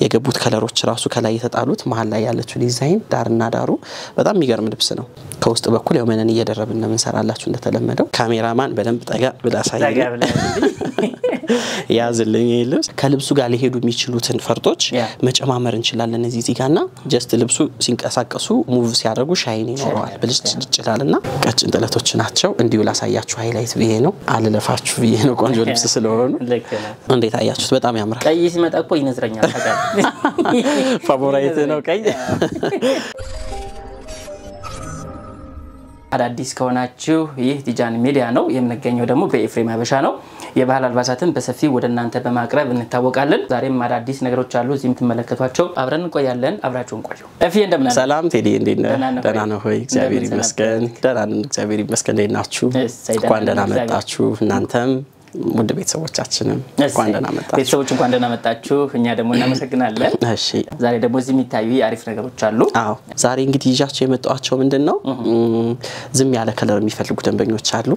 የገቡት ከለሮች ራሱ ከላይ የተጣሉት መሃል ላይ ያለችው ዲዛይን ዳርና ዳሩ በጣም የሚገርም ልብስ ነው ከውስጥ በኩል ያው መነን እየደረብን ነው እንሰራላችሁ እንደተለመደው ካሜራማን በደንብ ጠጋ ብላሳይ ያዝልኝ ልብስ ከልብሱ ጋር ሊሄዱ የሚችሉትን ፈርጦች መጨማመር እንችላለን እዚህ ጋርና ጀስት ልብሱ ሲንቀሳቀሱ ሙቭ ሲያደርጉ ሻይን ይኖራል ብልጭ ይችላልና ቀጭን ጥለቶች ናቸው እንዲሁ ላሳያችሁ ሃይላይት ብዬ ነው አልለፋችሁ ብዬ ነው ቆንጆ ልብስ ስለሆኑ እንዴት አያችሁት በጣም ያምራል ቀይ ሲመጣ እኮ ይነዝረኛል ታጋል ፋቮራይት ነው ቀይ አዳዲስ ከሆናችሁ ይህ ዲጃን ሚዲያ ነው የምንገኘው ደግሞ በኤፍሬም አበሻ ነው የባህል አልባሳትን በሰፊው ወደናንተ በማቅረብ እንታወቃለን ዛሬም አዳዲስ ነገሮች አሉ እዚህም ተመለከቷቸው አብረን እንቆያለን አብራችሁን ቆዩ እፊ እንደምን ሰላም ቴዲ ደህና ነው ሆይ እግዚአብሔር ይመስገን ደህና ነን እግዚአብሔር ይመስገን ደህናችሁ እንኳን ደህና መጣችሁ እናንተም ሙድ ቤተሰቦቻችንም እንኳን ደህና መጣችሁ ቤተሰቦች እንኳን ደህና መጣችሁ እኛ ደግሞ እናመሰግናለን እሺ ዛሬ ደግሞ እዚህ የሚታዩ አሪፍ ነገሮች አሉ አዎ ዛሬ እንግዲህ ይዣቸው የመጣቸው ምንድነው ዝም ያለ ከለር የሚፈልጉ ደንበኞች አሉ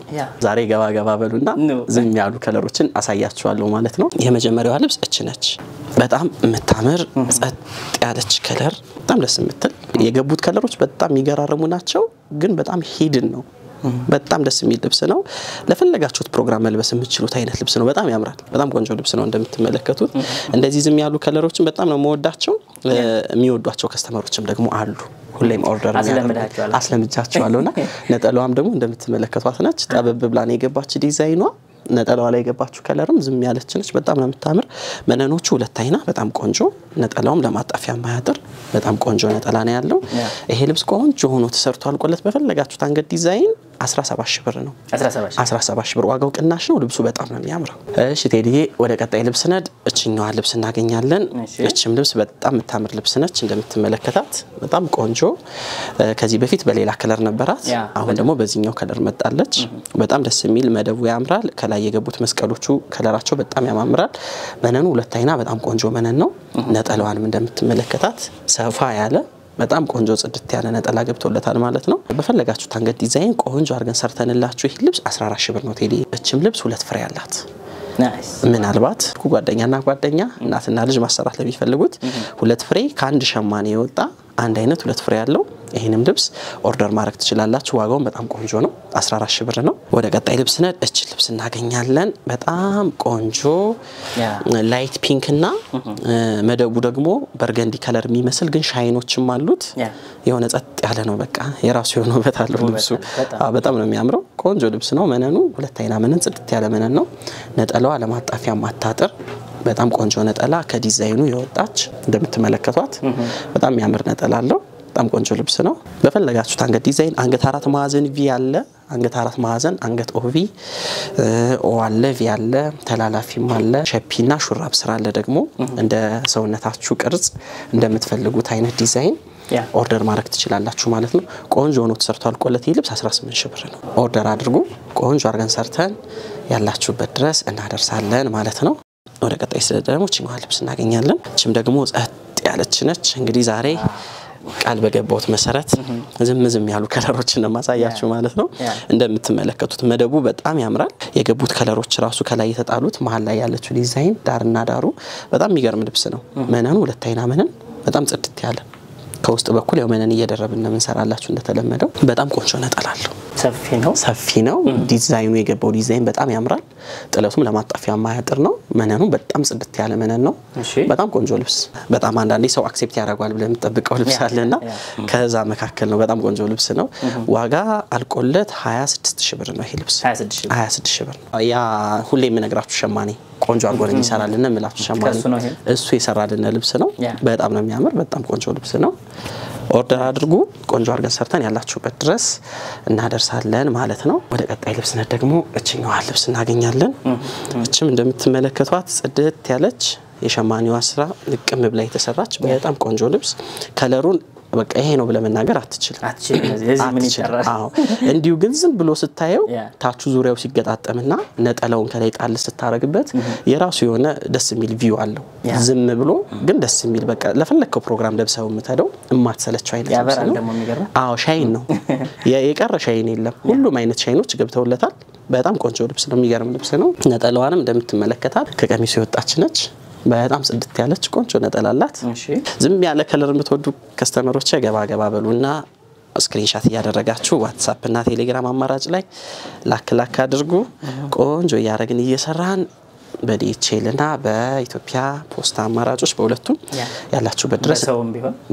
ዛሬ ገባ በሉና ዝም ያሉ ከለሮችን አሳያችኋለሁ ማለት ነው የመጀመሪያው ልብስ እቺ ነች በጣም የምታምር ጸጥ ያለች ከለር በጣም ደስ የምትል የገቡት ከለሮች በጣም የሚገራረሙ ናቸው ግን በጣም ሂድን ነው በጣም ደስ የሚል ልብስ ነው ለፈለጋችሁት ፕሮግራም መልበስ የምትችሉት አይነት ልብስ ነው በጣም ያምራል በጣም ቆንጆ ልብስ ነው እንደምትመለከቱት እንደዚህ ዝም ያሉ ከለሮችን በጣም ነው መወዳቸው የሚወዷቸው ከስተመሮችም ደግሞ አሉ ሁሌም ኦርደር አስለምጃቸዋለሁና ነጠላዋም ደግሞ እንደምትመለከቷት ነች ጠበብ ብላን የገባች ዲዛይኗ ነጠላዋ ላይ የገባችሁ ከለርም ዝም ያለች ነች በጣም ነው የምታምር መነኖቹ ሁለት አይና በጣም ቆንጆ ነጠላውም ለማጣፊያ ማያጥር በጣም ቆንጆ ነጠላ ነው ያለው ይሄ ልብስ ቆንጆ ሆኖ ተሰርቶ አልቆለት በፈለጋችሁት አንገት ዲዛይን 17 ሺህ ብር ነው 17 ሺህ ብር ዋጋው ቅናሽ ነው ልብሱ በጣም ነው የሚያምረው እሺ ቴዲዬ ወደ ቀጣይ ልብስ ነድ እቺኛዋ ልብስ እናገኛለን እቺም ልብስ በጣም የምታምር ልብስ ነች እንደምትመለከታት በጣም ቆንጆ ከዚህ በፊት በሌላ ከለር ነበራት አሁን ደግሞ በዚህኛው ከለር መጣለች በጣም ደስ የሚል መደቡ ያምራል ከላይ የገቡት መስቀሎቹ ከለራቸው በጣም ያማምራል መነኑ ሁለት አይና በጣም ቆንጆ መነን ነው ነጠላዋንም እንደምትመለከታት ሰፋ ያለ በጣም ቆንጆ ጽድት ያለ ነጠላ ገብቶለታል ማለት ነው በፈለጋችሁት አንገት ዲዛይን ቆንጆ አድርገን ሰርተንላችሁ ይሄ ልብስ 14 ሺህ ብር ነው ቴዲ እቺም ልብስ ሁለት ፍሬ ያላት ናይስ ምናልባት ጓደኛና ጓደኛ እናትና ልጅ ማሰራት ለሚፈልጉት ሁለት ፍሬ ከአንድ ሸማኔ የወጣ አንድ አይነት ሁለት ፍሬ ያለው ይሄንም ልብስ ኦርደር ማድረግ ትችላላችሁ ዋጋው በጣም ቆንጆ ነው 14 ሺህ ብር ነው ወደ ቀጣይ ልብስ ነድ እቺ ልብስ እናገኛለን በጣም ቆንጆ ላይት ፒንክ እና መደቡ ደግሞ በርገንዲ ከለር የሚመስል ግን ሻይኖችም አሉት የሆነ ጸጥ ያለ ነው በቃ የራሱ የሆነ ውበት አለው ልብሱ በጣም ነው የሚያምረው ቆንጆ ልብስ ነው መነኑ ሁለት አይና መነን ጽድት ያለ መነን ነው ነጠላዋ ለማጣፊያ ማታጥር በጣም ቆንጆ ነጠላ ከዲዛይኑ የወጣች እንደምትመለከቷት በጣም የሚያምር ነጠላ አለው በጣም ቆንጆ ልብስ ነው በፈለጋችሁት አንገት ዲዛይን አንገት አራት ማዕዘን ቪ አለ አንገት አራት ማዕዘን አንገት ኦቪ ኦ አለ ቪ አለ ተላላፊም አለ ሸፒና ሹራብ ስራ አለ ደግሞ እንደ ሰውነታችሁ ቅርጽ እንደምትፈልጉት አይነት ዲዛይን ኦርደር ማድረግ ትችላላችሁ ማለት ነው ቆንጆ ሆኖ ተሰርቷል ቆለት ልብስ 18 ሺህ ብር ነው ኦርደር አድርጉ ቆንጆ አድርገን ሰርተን ያላችሁበት ድረስ እናደርሳለን ማለት ነው ወደ ቀጣይ ስለደረሙ ቺንጓ ልብስ እናገኛለን ቺም ደግሞ ጸጥ ያለች ነች እንግዲህ ዛሬ ቃል በገባውት መሰረት ዝም ያሉ ከለሮችን ማሳያችሁ ማለት ነው እንደምትመለከቱት መደቡ በጣም ያምራል የገቡት ከለሮች ራሱ ከላይ የተጣሉት መሃል ላይ ያለችው ዲዛይን ዳርና ዳሩ በጣም የሚገርም ልብስ ነው መነኑ ሁለት አይና መነን በጣም ጽድት ያለ ከውስጥ በኩል ያው መነን እየደረብን ነው እንሰራላችሁ እንደተለመደው በጣም ቆንጆ ነጠላለው ሰፊ ነው ዲዛይኑ የገባው ዲዛይን በጣም ያምራል ጥለቱም ለማጣፊያ ማያጥር ነው መነኑ በጣም ጽድት ያለ መነን ነው በጣም ቆንጆ ልብስ በጣም አንዳንዴ ሰው አክሴፕት ያደርጋል ብለን ተጠብቀው ልብስ አለና ከዛ መካከል ነው በጣም ቆንጆ ልብስ ነው ዋጋ አልቆለት 26 ሺህ ብር ነው ይሄ ልብስ 26 ሺህ ብር ያ ሁሌ የምነግራችሁ ሸማኔ ቆንጆ አርጎን ይሰራልና ምላችሁ ሸማኔ እሱ የሰራልና ልብስ ነው በጣም ነው የሚያምር በጣም ቆንጆ ልብስ ነው ኦርደር አድርጉ ቆንጆ አርገን ሰርተን ያላችሁበት ድረስ እናደርሳለን ማለት ነው ወደ ቀጣይ ልብስ ነድ ደግሞ እቺኛዋ ልብስ እናገኛለን እቺም እንደምትመለከቷት ጽድት ያለች የሸማኔዋ ስራ ልቅም ብላ የተሰራች በጣም ቆንጆ ልብስ ከለሩን በቃ ይሄ ነው ብለ መናገር አትችልም ለዚህ ምን ይጠራል አዎ እንዲው ግን ዝም ብሎ ስታየው ታቹ ዙሪያው ሲገጣጠምና ነጠላውን ከላይ ጣል ስታረግበት የራሱ የሆነ ደስ የሚል ቪው አለው ዝም ብሎ ግን ደስ የሚል በቃ ለፈለከው ፕሮግራም ለብሰው ምታደው እማትሰለቸው አይነት ያበራል ደግሞ የሚገርም አዎ ሻይን ነው የቀረ ሻይን የለም ሁሉም አይነት ሻይኖች ገብተውለታል በጣም ቆንጆ ልብስ ነው የሚገርም ልብስ ነው ነጠላዋንም እንደምትመለከታት ከቀሚሱ የወጣች ነች በጣም ጽድት ያለች ቆንጆ ነጠላላት እሺ ዝም ያለ ከለር የምትወዱ ከስተመሮች ገባ በሉና ስክሪንሻት ያደረጋችሁ ዋትስአፕ እና ቴሌግራም አማራጭ ላይ ላክ አድርጉ ቆንጆ ያረግን እየሰራን በዲኤችኤል እና በኢትዮጵያ ፖስታ አማራጮች በሁለቱም ያላችሁ በድረስ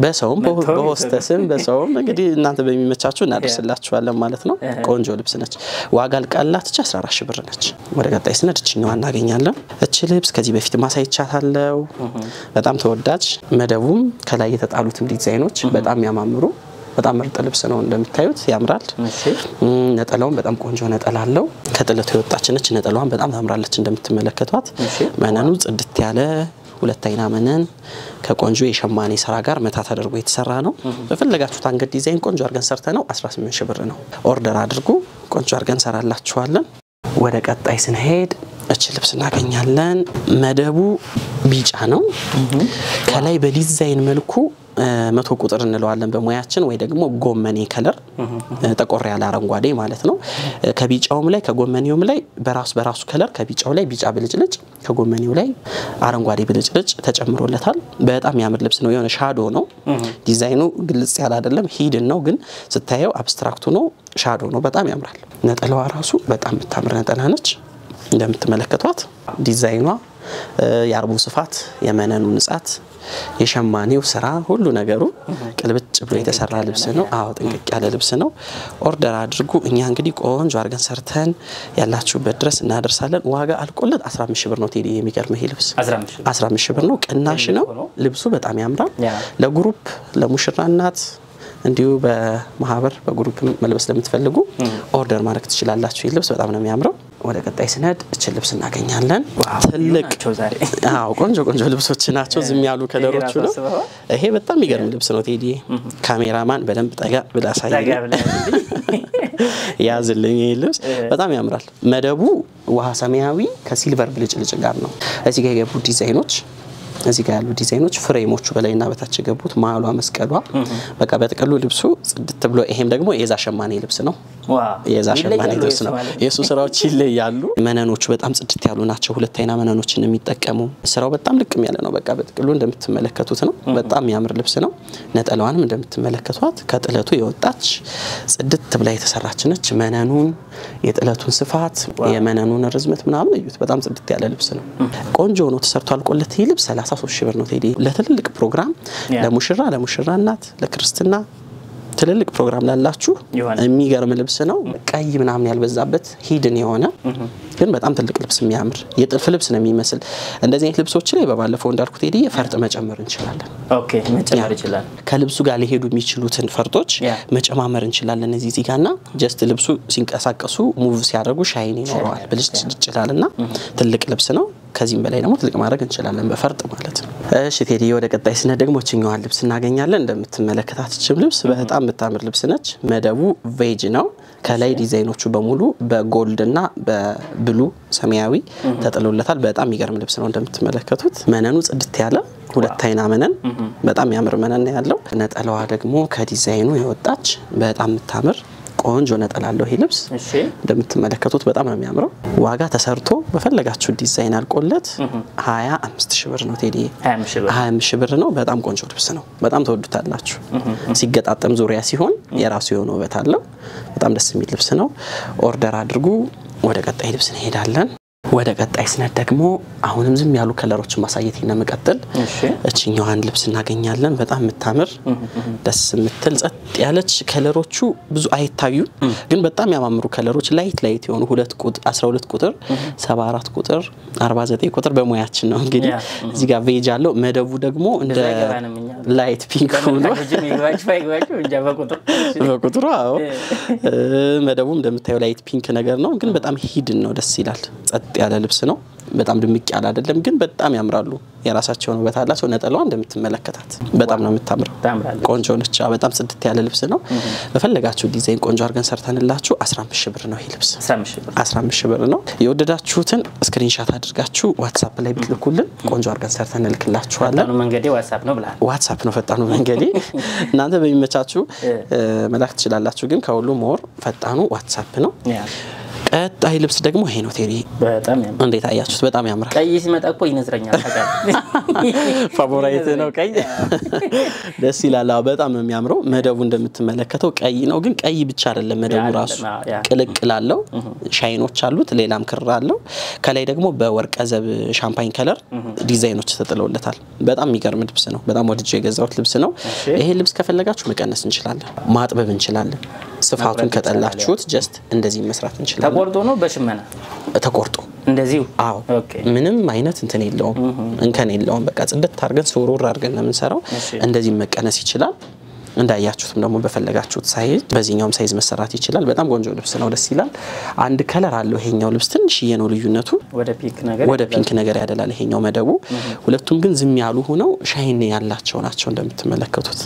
በሰውም በሆስተስም በሰውም እንግዲህ እናንተ በሚመቻችሁ እናደርስላችኋለን ማለት ነው ቆንጆ ልብስ ነች ዋጋ አልቃላት 14 ሺህ ብር ነች ወደ ቀጣይ ስነድ እቺኛው እናገኛለን እቺ ልብስ ከዚህ በፊት ማሳይቻታለው በጣም ተወዳጅ መደቡም ከላይ የተጣሉትም ዲዛይኖች በጣም ያማምሩ በጣም ምርጥ ልብስ ነው እንደምታዩት ያምራል ነጠላውን በጣም ቆንጆ ነጠላ አለው ከጥለቱ የወጣች ነች ነጠላዋን በጣም ታምራለች እንደምትመለከቷት መነኑ ጽድት ያለ ሁለት አይና መነን ከቆንጆ የሸማኔ ስራ ጋር መታ ተደርጎ የተሰራ ነው በፈለጋችሁት አንገት ዲዛይን ቆንጆ አርገን ሰርተነው 18 ሺህ ብር ነው ኦርደር አድርጉ ቆንጆ አርገን ሰራላችኋለን ወደ ቀጣይ ስንሄድ እቺ ልብስ እናገኛለን መደቡ ቢጫ ነው ከላይ በዲዛይን መልኩ 100 ቁጥር እንለዋለን በሙያችን ወይ ደግሞ ጎመኔ ከለር ተቆር ያለ አረንጓዴ ማለት ነው ከቢጫውም ላይ ከጎመኔውም ላይ በራሱ ከለር ከቢጫው ላይ ቢጫ ብልጭልጭ ከጎመኔው ላይ አረንጓዴ ብልጭልጭ ተጨምሮለታል በጣም ያምር ልብስ ነው የሆነ ሻዶ ነው ዲዛይኑ ግልጽ ያለ አይደለም ሂድን ነው ግን ስታየው አብስትራክቱ ነው ሻዶ ነው በጣም ያምራል ነጠላዋ ራሱ በጣም የምታምር ነጠላ ነች እንደምትመለከቷት ዲዛይኗ ያርቡ ስፋት የመነኑ ንጻት የሸማኔው ስራ ሁሉ ነገሩ ቅልብጭ ብሎ የተሰራ ልብስ ነው አዎ ጥንቅቅ ያለ ልብስ ነው ኦርደር አድርጉ እኛ እንግዲህ ቆንጆ አርገን ሰርተን ያላችሁበት ድረስ እናደርሳለን ዋጋ አልቆለት 15 ሺህ ብር ነው ቴዲ የሚገርም ይሄ ልብስ 15 ሺህ ብር ነው ቅናሽ ነው ልብሱ በጣም ያምራል ለግሩፕ ለሙሽራ እናት እንዲሁ በማህበር በግሩፕ መልበስ ለምትፈልጉ ኦርደር ማድረግ ትችላላችሁ ይሄ ልብስ በጣም ነው የሚያምረው ወደ ቀጣይ ስነድ እቺ ልብስ እናገኛለን ትልቅ አዎ ቆንጆ ልብሶች ናቸው ዝም ያሉ ከለሮቹ ነው ይሄ በጣም የሚገርም ልብስ ነው ቴዲ ካሜራማን በደንብ ጠጋ ብላ ሳይል ያዝልኝ ይሄ ልብስ በጣም ያምራል መደቡ ውሃ ሰማያዊ ከሲልቨር ብልጭልጭ ጋር ነው እዚህ ጋር የገቡ ዲዛይኖች እዚህ ጋር ያሉ ዲዛይኖች ፍሬሞቹ በላይና በታች ገቡት ማሏ መስቀሏ በቃ በጥቅሉ ልብሱ ጽድት ብሎ ይሄም ደግሞ የዛ ሸማኔ ልብስ ነው የዛ ሸማኔ ልብስ ነው የሱ ስራዎች ይለያሉ መነኖቹ በጣም ጽድት ያሉ ናቸው ሁለት አይና መነኖችን የሚጠቀሙ ስራው በጣም ልቅም ያለ ነው በቃ በጥቅሉ እንደምትመለከቱት ነው በጣም ያምር ልብስ ነው ነጠላዋንም እንደምትመለከቷት ከጥለቱ የወጣች ጽድት ብላ የተሰራች ነች መነኑን የጥለቱን ስፋት የመነኑን ርዝመት ምናምን እዩት በጣም ጽድት ያለ ልብስ ነው ቆንጆ ነው ተሰርቷል ቆለት ይሄ ልብስ 33 ሺህ ብር ነው ቴዲ ለትልልቅ ፕሮግራም ለሙሽራ እናት ለክርስትና ትልልቅ ፕሮግራም ላላችሁ የሚገርም ልብስ ነው ቀይ ምናምን ያልበዛበት ሂድን የሆነ ግን በጣም ትልቅ ልብስ የሚያምር የጥልፍ ልብስ ነው የሚመስል እንደዚህ አይነት ልብሶች ላይ በባለፈው እንዳልኩት ቴዲ ፈርጥ መጨመር እንችላለን ኦኬ መጨመር ይችላል ከልብሱ ጋር ሊሄዱ የሚችሉትን ፈርጦች መጨማመር እንችላለን እዚህ ጋርና ጀስት ልብሱ ሲንቀሳቀሱ ሙቭ ሲያደርጉ ሻይን ይኖረዋል ብልጭ ይችላልና ትልቅ ልብስ ነው ከዚህም በላይ ደግሞ ትልቅ ማድረግ እንችላለን በፈርጥ ማለት ነው እሺ ቴዲ ወደ ቀጣይ ስነ ደግሞ እቺኛዋን ልብስ እናገኛለን እንደምትመለከታት እቺም ልብስ በጣም የምታምር ልብስ ነች መደቡ ቬጅ ነው ከላይ ዲዛይኖቹ በሙሉ በጎልድ እና በብሉ ሰማያዊ ተጥሎለታል በጣም የሚገርም ልብስ ነው እንደምትመለከቱት መነኑ ጽድት ያለ ሁለት አይና መነን በጣም ያምር መነን ያለው ነጠላዋ ደግሞ ከዲዛይኑ የወጣች በጣም የምታምር ቆንጆ ነጠላ አለው ይሄ ልብስ እሺ እንደምትመለከቱት በጣም ነው የሚያምረው ዋጋ ተሰርቶ በፈለጋችሁ ዲዛይን አልቆለት 25 ሺህ ብር ነው ቴዲ 25 ሺህ ብር ነው በጣም ቆንጆ ልብስ ነው በጣም ተወዱታላችሁ ሲገጣጠም ዙሪያ ሲሆን የራሱ የሆነ ውበት አለው በጣም ደስ የሚል ልብስ ነው ኦርደር አድርጉ ወደ ቀጣይ ልብስ እንሄዳለን ወደ ቀጣይ ስነ ደግሞ አሁንም ዝም ያሉ ከለሮችን ማሳየት ይነመቀጥል እቺኛዋን ልብስ እናገኛለን በጣም የምታምር ደስ የምትል ጸጥ ያለች ከለሮቹ ብዙ አይታዩ ግን በጣም ያማምሩ ከለሮች ላይት የሆኑ 2 ቁጥር 12 ቁጥር 74 ቁጥር 49 ቁጥር በሙያችን ነው እንግዲህ እዚህ ጋር ቬጅ አለው መደቡ ደግሞ እንደ ላይት ፒንክ ነው በቁጥሩ አዎ መደቡም እንደምታዩ ላይት ፒንክ ነገር ነው ግን በጣም ሂድን ነው ደስ ይላል ጸጥ ያለ ልብስ ነው በጣም ድምቅ ያለ አይደለም ግን በጣም ያምራሉ የራሳቸው ነው በታላቸው ነጠላዋ እንደምትመለከታት በጣም ነው የምታምረው ቆንጆ ነች በጣም ጽድት ያለ ልብስ ነው በፈለጋችሁ ዲዛይን ቆንጆ አርገን ሰርተንላችሁ 15 ሺህ ብር ነው ይሄ ልብስ 15 ሺህ ብር ነው የወደዳችሁትን ስክሪንሻት አድርጋችሁ ዋትስአፕ ላይ ብትልኩልን ቆንጆ አርገን ሰርተን እንልክላችኋለን ፈጣኑ መንገዴ ዋትስአፕ ነው ብላ ዋትስአፕ ነው ፈጣኑ መንገዴ እናንተ በሚመቻችሁ መላክ ትችላላችሁ ግን ከሁሉ ሞር ፈጣኑ ዋትስአፕ ነው ቀጣይ ልብስ ደግሞ ይሄ ነው ቴዲ በጣም ያምራል እንዴት አያችሁት በጣም ያምራል ቀይ ሲመጣ እኮ ይነዝረኛል ታውቃለህ ፋቮራይት ነው ቀይ ደስ ይላል በጣም የሚያምረው መደቡ እንደምትመለከተው ቀይ ነው ግን ቀይ ብቻ አይደለም መደቡ ራሱ ቅልቅላለው ሻይኖች አሉት ሌላም ክር አለው ከላይ ደግሞ በወርቀ ዘብ ሻምፓኝ ከለር ዲዛይኖች ተጥለውለታል በጣም የሚገርም ልብስ ነው በጣም ወድጄ የገዛሁት ልብስ ነው ይሄ ልብስ ከፈለጋችሁ መቀነስ እንችላለን ማጥበብ እንችላለን ስፋቱን ከጠላችሁት ጀስት እንደዚህ መስራት እንችላለን ተቆርጦ ነው በሽመና ተቆርጦ እንደዚህ አዎ ምንም አይነት እንትን የለውም እንከን የለውም በቃ ጽድት አድርገን ሶሮር አድርገን ለምንሰራው እንደዚህ መቀነስ ይችላል እንዳያችሁትም ደግሞ በፈለጋችሁት ሳይዝ በዚህኛውም ሳይዝ መሰራት ይችላል በጣም ቆንጆ ልብስ ነው ደስ ይላል አንድ ከለር አለው ይሄኛው ልብስ ትንሽዬ ነው ልዩነቱ ወደ ፒንክ ነገር ያደላል ይሄኛው መደቡ ሁለቱም ግን ዝም ያሉ ሆነው ሻይን ያላቸው ናቸው እንደምትመለከቱት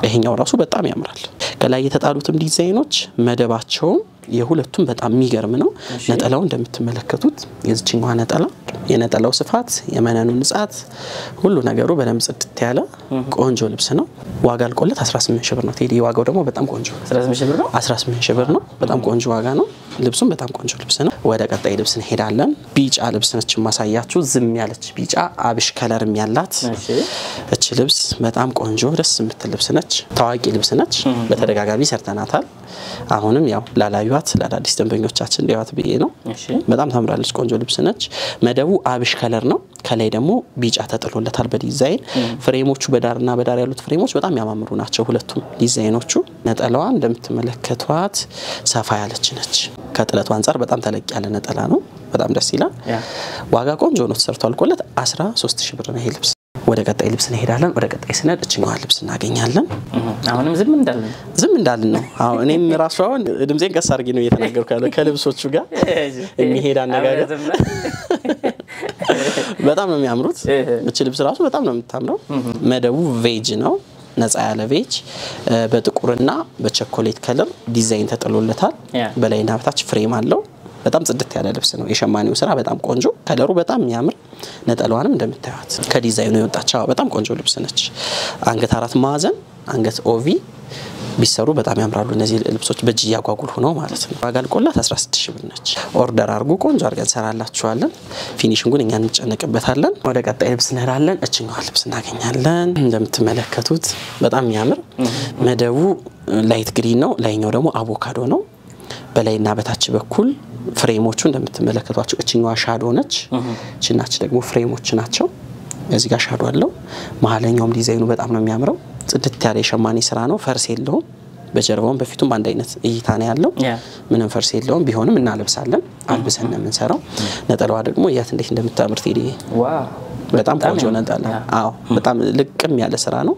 ይሄኛው ራሱ በጣም ያምራል ከላይ የተጣሉትም ዲዛይኖች መደባቸው የሁለቱም በጣም የሚገርም ነው ነጠላው እንደምትመለከቱት የዚህኛው ነጠላ የነጠላው ስፋት የመነኑ ንጻት ሁሉ ነገሩ በደንብ ጽድት ያለ ቆንጆ ልብስ ነው ዋጋ አልቆለት 18 ሺህ ብር ነው ቴዲ ዋጋው ደግሞ በጣም ቆንጆ 18 ሺህ ብር ነው 18 ሺህ ብር ነው በጣም ቆንጆ ዋጋ ነው ልብሱም በጣም ቆንጆ ልብስ ነው ወደ ቀጣይ ልብስ እንሄዳለን ቢጫ ልብስ ነች ማሳያችሁ ዝም ያለች ቢጫ አብሽ ከለርም ያላት እቺ ልብስ በጣም ቆንጆ ደስ የምትል ልብስ ነች ታዋቂ ልብስ ነች በተደጋጋሚ ሰርተናታል አሁንም ያው ላላዩት ለአዳዲስ ደንበኞቻችን ሊያዩት ብዬ ነው በጣም ታምራለች ቆንጆ ልብስ ነች መደቡ አብሽ ከለር ነው ከላይ ደግሞ ቢጫ ተጥሎለታል በዲዛይን ፍሬሞቹ በዳርና በዳር ያሉት ፍሬሞች በጣም ያማምሩ ናቸው ሁለቱም ዲዛይኖቹ ነጠላዋ እንደምትመለከቷት ሰፋ ያለች ነች ከጥለቱ አንፃር በጣም ተለቅ ያለ ነጠላ ነው በጣም ደስ ይላል ዋጋ ቆንጆ ነው ተሰርቷል ቆለት 13 ሺህ ብር ነው ይሄ ልብስ ወደ ቀጣይ ልብስ እንሄዳለን ወደ ቀጣይ ስነድ እቺኛው ልብስ እናገኛለን አሁንም ዝም እንዳልን ነው አዎ እኔም ራሱ አሁን ድምጼን ቀስ አድርጌ ነው እየተናገርኩ ያለው ከልብሶቹ ጋር የሚሄድ አነጋገር በጣም ነው የሚያምሩት እቺ ልብስ ራሱ በጣም ነው የምታምረው መደቡ ቬጅ ነው ነፃ ያለ ቬጅ በጥቁርና በቸኮሌት ከለር ዲዛይን ተጥሎለታል በላይና በታች ፍሬም አለው በጣም ጽድት ያለ ልብስ ነው የሸማኔው ስራ በጣም ቆንጆ ከለሩ በጣም የሚያምር ነጠላዋንም እንደምታዩት ከዲዛይኑ የወጣችው በጣም ቆንጆ ልብስ ነች አንገት አራት ማዕዘን አንገት ኦቪ ቢሰሩ በጣም ያምራሉ እነዚህ ልብሶች በእጅ ያጓጉል ሆነው ማለት ነው ዋጋ አልቆላት 16 ሺህ ብር ነች ኦርደር አድርጉ ቆንጆ አድርገን ሰራላችኋለን ፊኒሺንጉን እኛ እንጨነቅበታለን ወደ ቀጣይ ልብስ እንሄዳለን እቺኛው ልብስ እናገኛለን እንደምትመለከቱት በጣም የሚያምር መደቡ ላይት ግሪን ነው ላይኛው ደግሞ አቮካዶ ነው በላይና በታች በኩል ፍሬሞቹ እንደምትመለከቷቸው እቺኛው ሻዶ ነች እቺናች ደግሞ ፍሬሞች ናቸው እዚህ ጋር ሻዶ አለው መሐለኛውም ዲዛይኑ በጣም ነው የሚያምረው ጽድት ያለ የሸማኔ ስራ ነው ፈርስ የለውም በጀርባውም በፊቱም አንድ አይነት እይታ ነው ያለው ምንም ፈርስ የለውም ቢሆንም እናለብሳለን አልብሰን ነው የምንሰራው ነጠላዋ ደግሞ ያት እንዴት እንደምታምር ቴዲ ዋው በጣም ቆንጆ ነጠላ አዎ በጣም ልቅም ያለ ስራ ነው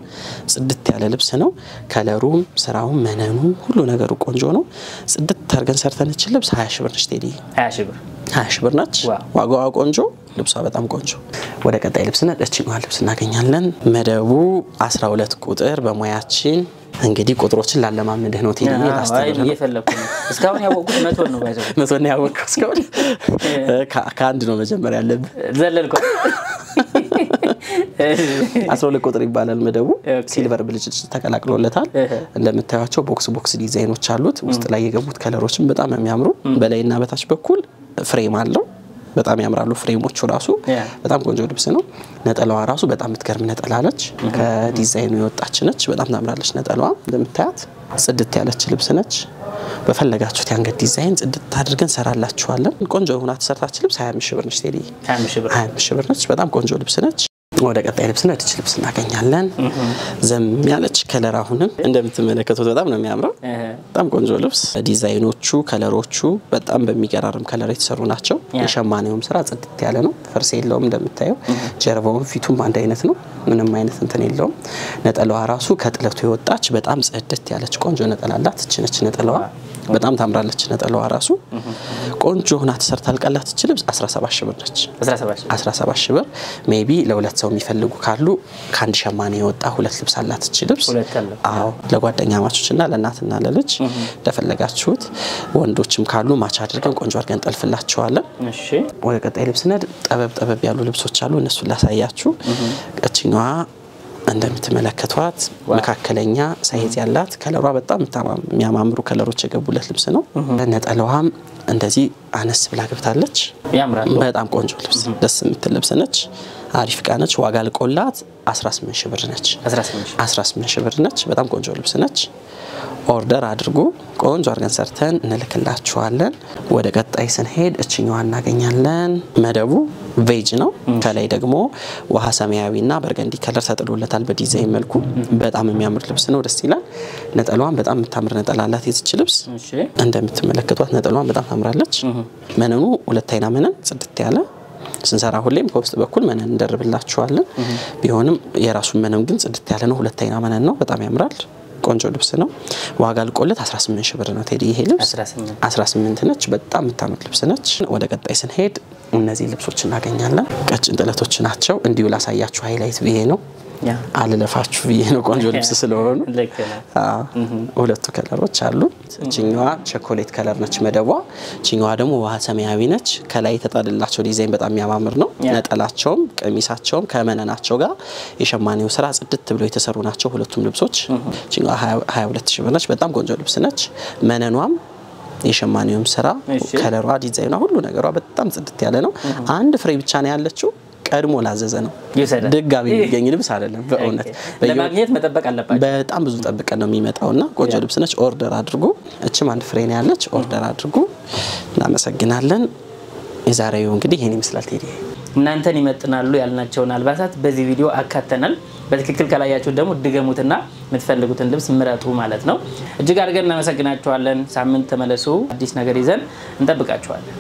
ጽድት ያለ ልብስ ነው ከለሩም ስራውም መነኑም ሁሉ ነገሩ ቆንጆ ነው ጽድት አድርገን ሰርተንች ልብስ 20 ሺህ ብር ነች ቴዲ 20 ሺህ ብር ነች ዋጋዋ ቆንጆ ልብሷ በጣም ቆንጆ ወደ ቀጣይ ልብስ ነጥችኛው ልብስ እናገኛለን መደቡ 12 ቁጥር በሙያችን እንግዲህ ቁጥሮችን ላለማምነህ ነው ቴዲ ያስተምር ነው እየፈለኩ ነው እስካሁን ያወቁት 100 ነው ባይዘው 100 ነው ያወቁት እስካሁን ከአንድ ነው መጀመሪያ ያለብ ዘለልኩ 12 ቁጥር ይባላል መደቡ ሲልቨር ብልጭልጭ ተቀላቅሎለታል እንደምታዩቸው ቦክስ ዲዛይኖች አሉት ውስጥ ላይ የገቡት ከለሮችን በጣም የሚያምሩ በላይና በታች በኩል ፍሬም አለው በጣም ያምራሉ ፍሬሞቹ ራሱ በጣም ቆንጆ ልብስ ነው ነጠላዋ ራሱ በጣም ምትገርም ነጠላ ነች ከዲዛይኑ የወጣች ነች በጣም ታምራለች ነጠላዋ እንደምታያት ጽድት ያለች ልብስ ነች በፈለጋችሁት ያንገት ዲዛይን ጽድት አድርገን ሰራላችኋለን ቆንጆ ሆና ተሰርታች ልብስ 20 ሺህ ብር ነች ቴዲ 20 ሺህ ብር ነች በጣም ቆንጆ ልብስ ነች ወደ ቀጣይ ልብስ ነች ልብስ እናገኛለን ዘም ያለች ከለር አሁንም እንደምትመለከቱት በጣም ነው የሚያምረው በጣም ቆንጆ ልብስ ዲዛይኖቹ ከለሮቹ በጣም በሚገራርም ከለር የተሰሩ ናቸው የሸማኔውም ስራ ጽድት ያለ ነው ፈርስ የለውም እንደምታየው ጀርባውም ፊቱም አንድ አይነት ነው ምንም አይነት እንትን የለውም ነጠላዋ ራሱ ከጥለቱ የወጣች በጣም ጽድት ያለች ቆንጆ ነጠላ አላት እቺ ነች ነጠላዋ በጣም ታምራለች ነጠላዋ ራሱ ቆንጆ ሆና ተሰርታል ቀላት እቺ ልብስ 17 ሺህ ብር ነች 17 ሺህ ብር ሜቢ ለሁለት ሰው የሚፈልጉ ካሉ ካንድ ሸማኔ የወጣ ሁለት ልብስ አላት እቺ ልብስ አዎ ለጓደኛ ማቾችና ለእናትና ለልጅ ለፈለጋችሁት ወንዶችም ካሉ ማች አድርገን ቆንጆ አድርገን ጠልፍላችኋለን እሺ ወደ ቀጣይ ልብስ ነድ ጠበብ ያሉ ልብሶች አሉ እነሱ ላሳያችሁ እቺኛዋ እንደምትመለከቷት መካከለኛ ሳይዝ ያላት ከለሯ በጣም የሚያማምሩ ከለሮች የገቡለት ልብስ ነው። ነጠላዋም እንደዚህ አነስ ብላ ገብታለች። ያምራል። በጣም ቆንጆ ልብስ ደስ የምትል ልብስ ነች። አሪፍ ዕቃ ነች። ዋጋ ልቆላት 18 ሺህ ብር ነች። 18 ሺህ ብር ነች። በጣም ቆንጆ ልብስ ነች። ኦርደር አድርጉ። ቆንጆ አድርገን ሰርተን እንልክላችኋለን። ወደ ቀጣይ ስንሄድ እችኛዋ እናገኛለን። መደቡ ቬጅ ነው። ከላይ ደግሞ ውሃ ሰማያዊና በርገንዲ ከለር ተጥሎለታል በዲዛይን መልኩ። በጣም የሚያምር ልብስ ነው። ደስ ይላል። ነጠላዋን በጣም የምታምር ነጠላ አላት የዚች ልብስ። እንደምትመለከቷት ነጠላዋን በጣም ታምራለች። መነኑ ሁለት አይና መነን ጽድት ያለ ስንሰራ ሁሌም ከውስጥ በኩል መነን እንደርብላችኋለን። ቢሆንም የራሱን መነን ግን ጽድት ያለ ነው። ሁለት አይና መነን ነው። በጣም ያምራል። ቆንጆ ልብስ ነው። ዋጋ ልቆለት 18 ሺህ ብር ነው። ቴዲ ይሄ ልብስ 18 ነች። በጣም የምታምር ልብስ ነች። ወደ ቀጣይ ስንሄድ እነዚህ ልብሶች እናገኛለን። ቀጭን ጥለቶች ናቸው። እንዲሁ ላሳያችሁ ሃይላይት ብዬ ነው አልለፋችሁ ብዬ ነው። ቆንጆ ልብስ ስለሆኑ ሁለቱ ከለሮች አሉ። እቺኛዋ ቸኮሌት ከለር ነች መደቧ። እቺኛዋ ደግሞ ውሃ ሰማያዊ ነች። ከላይ ተጣደላቸው ዲዛይን በጣም የሚያማምር ነው። ነጠላቸውም ቀሚሳቸውም ከመነናቸው ጋር የሸማኔው ስራ ጽድት ብሎ የተሰሩ ናቸው ሁለቱም ልብሶች። እቺኛዋ 22 ሺህ ብር ነች። በጣም ቆንጆ ልብስ ነች። መነኗም የሸማኔውም ስራ ከለሯ ዲዛይኗ ሁሉ ነገሯ በጣም ጽድት ያለ ነው። አንድ ፍሬ ብቻ ነው ያለችው። ቀድሞ ላዘዘ ነው ድጋሚ የሚገኝ ልብስ አይደለም። በእውነት ለማግኘት መጠበቅ አለባችሁ። በጣም ብዙ ጠብቀን ነው የሚመጣውና ቆንጆ ልብስ ነች። ኦርደር አድርጉ። እቺም አንድ ፍሬ ነው ያለች። ኦርደር አድርጉ። እናመሰግናለን። የዛሬው እንግዲህ ይሄን ይመስላል። ቴዲ እናንተን ይመጥናሉ ያልናቸውን አልባሳት በዚህ ቪዲዮ አካተናል። በትክክል ካላያችሁ ደግሞ ድገሙትና የምትፈልጉትን ልብስ ምረጡ ማለት ነው። እጅግ አድርገን እናመሰግናችኋለን። ሳምንት ተመለሱ። አዲስ ነገር ይዘን እንጠብቃችኋለን።